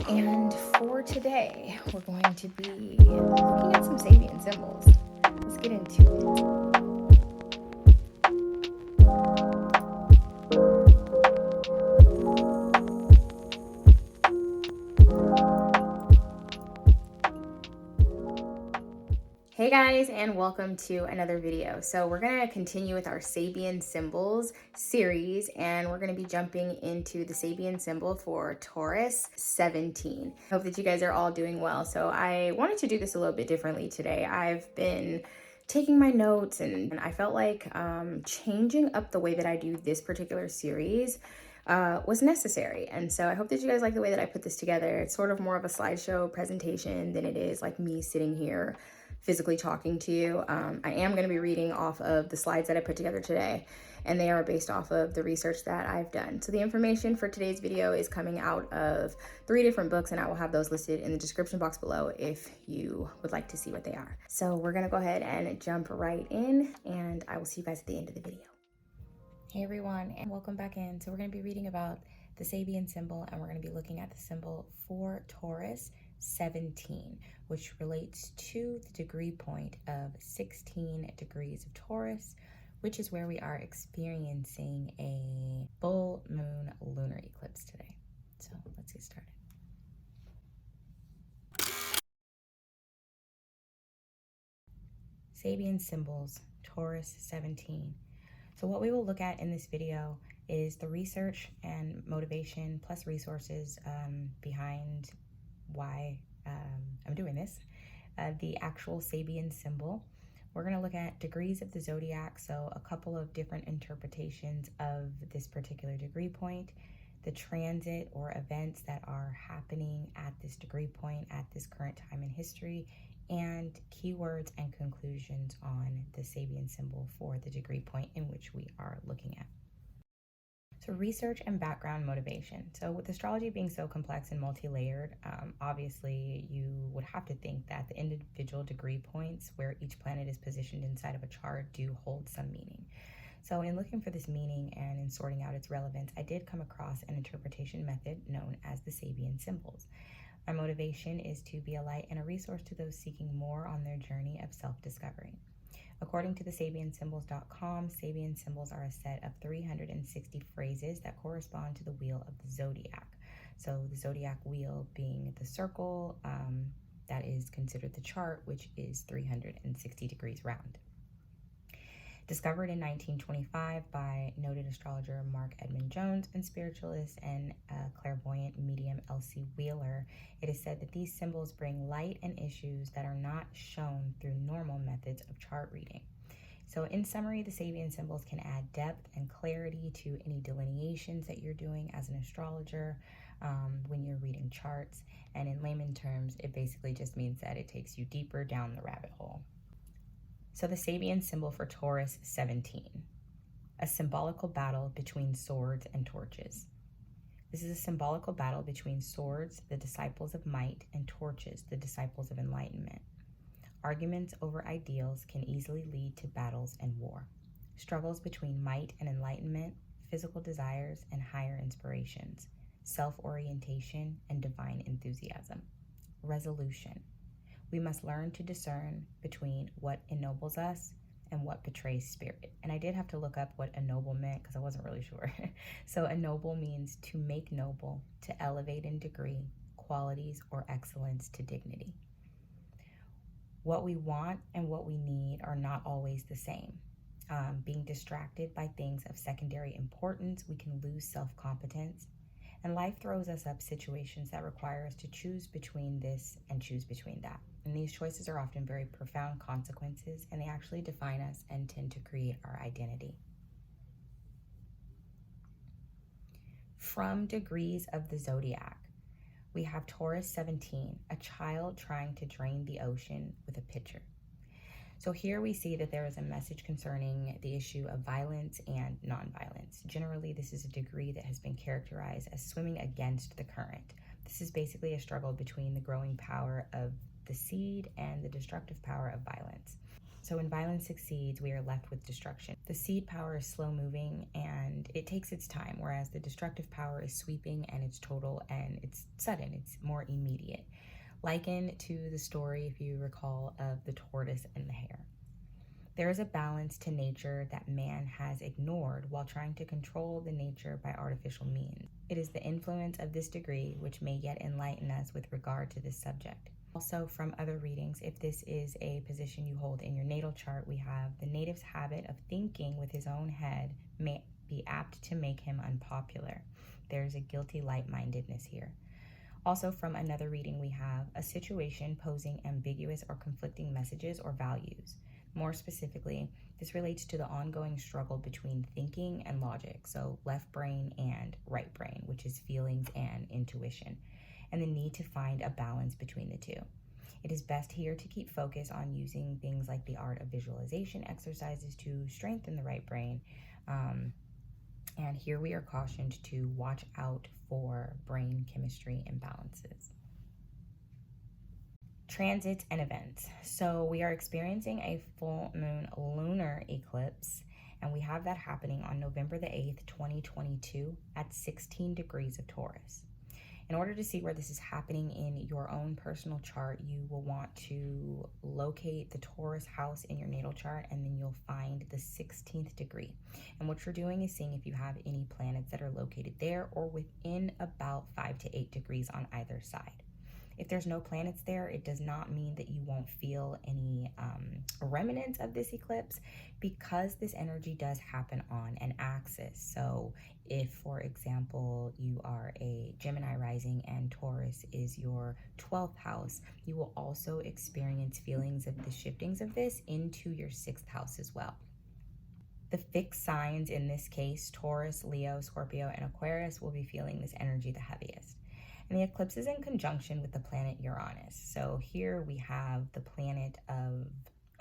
And for today, we're going to be looking at some Sabian symbols. Let's get into it. Hey guys, and welcome to another video. So we're going to continue with our Sabian Symbols series, and we're going to be jumping into the Sabian symbol for Taurus 17. I hope that you guys are all doing well. So I wanted to do this a little bit differently today. I've been taking my notes, and I felt like changing up the way that I do this particular series was necessary. And so I hope that you guys like the way that I put this together. It's sort of more of a slideshow presentation than it is like me sitting here physically talking to you. I am going to be reading off of the slides that I put together today, and they are based off of the research that I've done. So the information for today's video is coming out of 3 different books, and I will have those listed in the description box below if you would like to see what they are. So we're going to go ahead and jump right in, and I will see you guys at the end of the video. Hey everyone, and welcome back in. So we're going to be reading about the Sabian symbol, and we're going to be looking at the symbol for Taurus 17, which relates to the degree point of 16 degrees of Taurus, which is where we are experiencing a full moon lunar eclipse today. So let's get started. Sabian symbols, Taurus 17. So what we will look at in this video is the research and motivation plus resources behind why I'm doing this, the actual Sabian symbol. We're going to look at degrees of the zodiac, so a couple of different interpretations of this particular degree point, the transit or events that are happening at this degree point at this current time in history, and keywords and conclusions on the Sabian symbol for the degree point in which we are looking at. So research and background motivation. So with astrology being so complex and multi-layered, obviously you would have to think that the individual degree points where each planet is positioned inside of a chart do hold some meaning. So in looking for this meaning and in sorting out its relevance, I did come across an interpretation method known as the Sabian Symbols. My motivation is to be a light and a resource to those seeking more on their journey of self-discovery. According to the SabianSymbols.com, Sabian symbols are a set of 360 phrases that correspond to the wheel of the zodiac. So the zodiac wheel being the circle that is considered the chart, which is 360 degrees round. Discovered in 1925 by noted astrologer Mark Edmund Jones and spiritualist and clairvoyant medium Elsie Wheeler, it is said that these symbols bring light and issues that are not shown through normal methods of chart reading. So in summary, the Sabian symbols can add depth and clarity to any delineations that you're doing as an astrologer when you're reading charts. And in layman terms, it basically just means that it takes you deeper down the rabbit hole. So the Sabian symbol for Taurus 17, a symbolical battle between swords and torches. This is a symbolical battle between swords, the disciples of might, and torches, the disciples of enlightenment. Arguments over ideals can easily lead to battles and war. Struggles between might and enlightenment, physical desires and higher inspirations, self-orientation and divine enthusiasm. Resolution. We must learn to discern between what ennobles us and what betrays spirit. And I did have to look up what ennoble meant because I wasn't really sure. So ennoble means to make noble, to elevate in degree, qualities or excellence to dignity. What we want and what we need are not always the same. Being distracted by things of secondary importance, we can lose self-competence. And life throws us up situations that require us to choose between this and choose between that. And these choices are often very profound consequences, and they actually define us and tend to create our identity. From degrees of the zodiac, we have Taurus 17, a child trying to drain the ocean with a pitcher. So here we see that there is a message concerning the issue of violence and nonviolence. Generally, this is a degree that has been characterized as swimming against the current. This is basically a struggle between the growing power of the seed and the destructive power of violence. So when violence succeeds, we are left with destruction. The seed power is slow moving and it takes its time, whereas the destructive power is sweeping and it's total and it's sudden, it's more immediate. Likened to the story, if you recall, of the tortoise and the hare. There is a balance to nature that man has ignored while trying to control the nature by artificial means. It is the influence of this degree which may yet enlighten us with regard to this subject. Also, from other readings, if this is a position you hold in your natal chart, we have the native's habit of thinking with his own head may be apt to make him unpopular. There's a guilty light-mindedness here. Also, from another reading, we have a situation posing ambiguous or conflicting messages or values. More specifically, this relates to the ongoing struggle between thinking and logic, so left brain and right brain, which is feelings and intuition, and the need to find a balance between the two. It is best here to keep focus on using things like the art of visualization exercises to strengthen the right brain. And here we are cautioned to watch out for brain chemistry imbalances. Transits and events. So we are experiencing a full moon lunar eclipse, and we have that happening on November the 8th, 2022 at 16 degrees of Taurus. In order to see where this is happening in your own personal chart, you will want to locate the Taurus house in your natal chart, and then you'll find the 16th degree. And what you're doing is seeing if you have any planets that are located there or within about 5 to 8 degrees on either side. If there's no planets there, it does not mean that you won't feel any remnants of this eclipse, because this energy does happen on an axis. So if, for example, you are a Gemini rising and Taurus is your 12th house, you will also experience feelings of the shiftings of this into your 6th house as well. The fixed signs in this case, Taurus, Leo, Scorpio, and Aquarius, will be feeling this energy the heaviest. And the eclipse is in conjunction with the planet Uranus. So here we have the planet of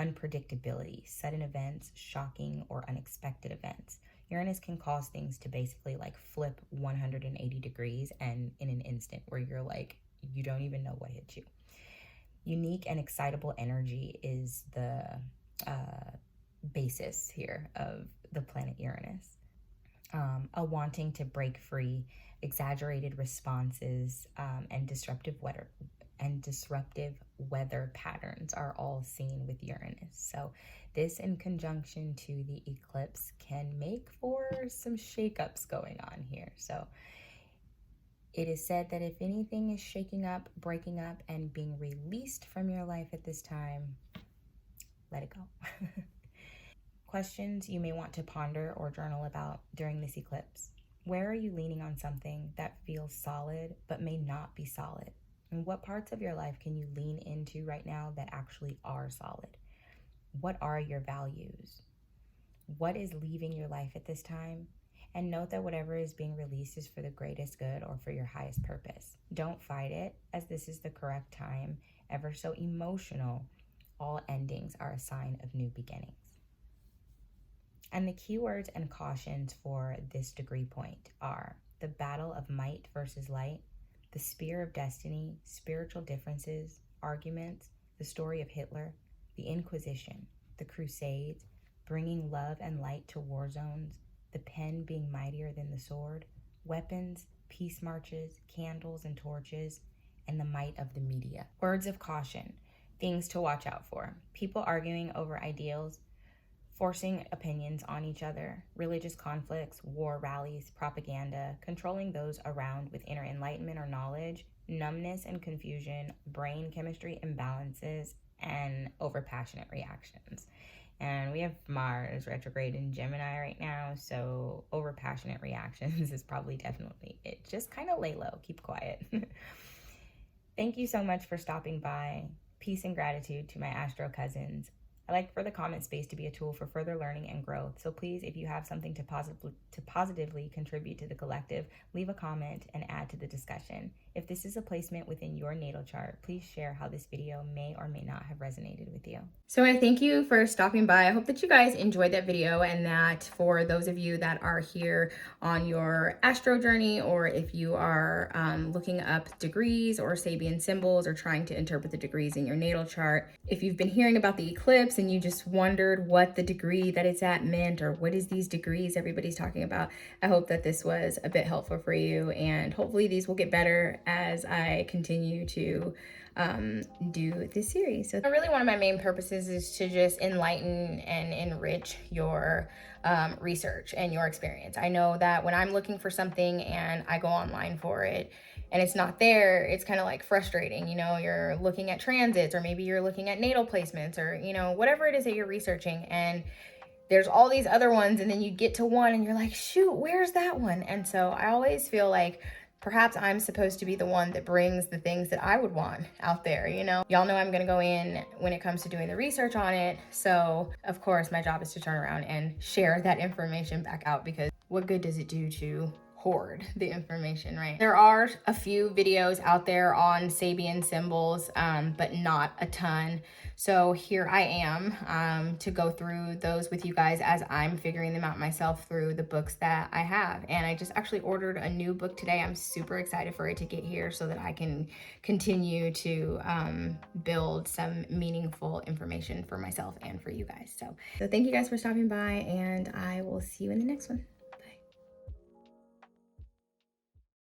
unpredictability, sudden events, shocking or unexpected events. Uranus can cause things to basically like flip 180 degrees and in an instant, where you're like, you don't even know what hit you. Unique and excitable energy is the basis here of the planet Uranus. A wanting to break free, exaggerated responses, and disruptive weather patterns are all seen with Uranus. So this, in conjunction to the eclipse, can make for some shakeups going on here. So it is said that if anything is shaking up, breaking up, and being released from your life at this time, let it go. Questions you may want to ponder or journal about during this eclipse. Where are you leaning on something that feels solid but may not be solid? And what parts of your life can you lean into right now that actually are solid? What are your values? What is leaving your life at this time? And note that whatever is being released is for the greatest good or for your highest purpose. Don't fight it, as this is the correct time. Ever so emotional, all endings are a sign of new beginnings. And the keywords and cautions for this degree point are the battle of might versus light, the spear of destiny, spiritual differences, arguments, the story of Hitler, the Inquisition, the Crusades, bringing love and light to war zones, the pen being mightier than the sword, weapons, peace marches, candles and torches, and the might of the media. Words of caution, things to watch out for: people arguing over ideals, forcing opinions on each other, religious conflicts, war rallies, propaganda, controlling those around with inner enlightenment or knowledge, numbness and confusion, brain chemistry imbalances, and overpassionate reactions. And we have Mars retrograde in Gemini right now, so overpassionate reactions is probably definitely it. Just kind of lay low, keep quiet. Thank you so much for stopping by. Peace and gratitude to my Astro cousins. I like for the comment space to be a tool for further learning and growth. So please, if you have something to positively contribute to the collective, leave a comment and add to the discussion. If this is a placement within your natal chart, please share how this video may or may not have resonated with you. So I thank you for stopping by. I hope that you guys enjoyed that video, and that for those of you that are here on your astro journey, or if you are looking up degrees or Sabian symbols or trying to interpret the degrees in your natal chart, if you've been hearing about the eclipse and you just wondered what the degree that it's at meant, or what is these degrees everybody's talking about, I hope that this was a bit helpful for you, and hopefully these will get better as I continue to do this series. So really one of my main purposes is to just enlighten and enrich your research and your experience. I know that when I'm looking for something and I go online for it and it's not there, it's kind of like frustrating. You know, you're looking at transits, or maybe you're looking at natal placements, or, you know, whatever it is that you're researching, and there's all these other ones, and then you get to one and you're like, shoot, where's that one? And so I always feel like perhaps I'm supposed to be the one that brings the things that I would want out there, you know? Y'all know I'm gonna go in when it comes to doing the research on it. So of course my job is to turn around and share that information back out, because what good does it do to hoard the information, right? There are a few videos out there on Sabian symbols, but not a ton. So here I am to go through those with you guys as I'm figuring them out myself through the books that I have. And I just actually ordered a new book today. I'm super excited for it to get here so that I can continue to build some meaningful information for myself and for you guys. So thank you guys for stopping by, and I will see you in the next one.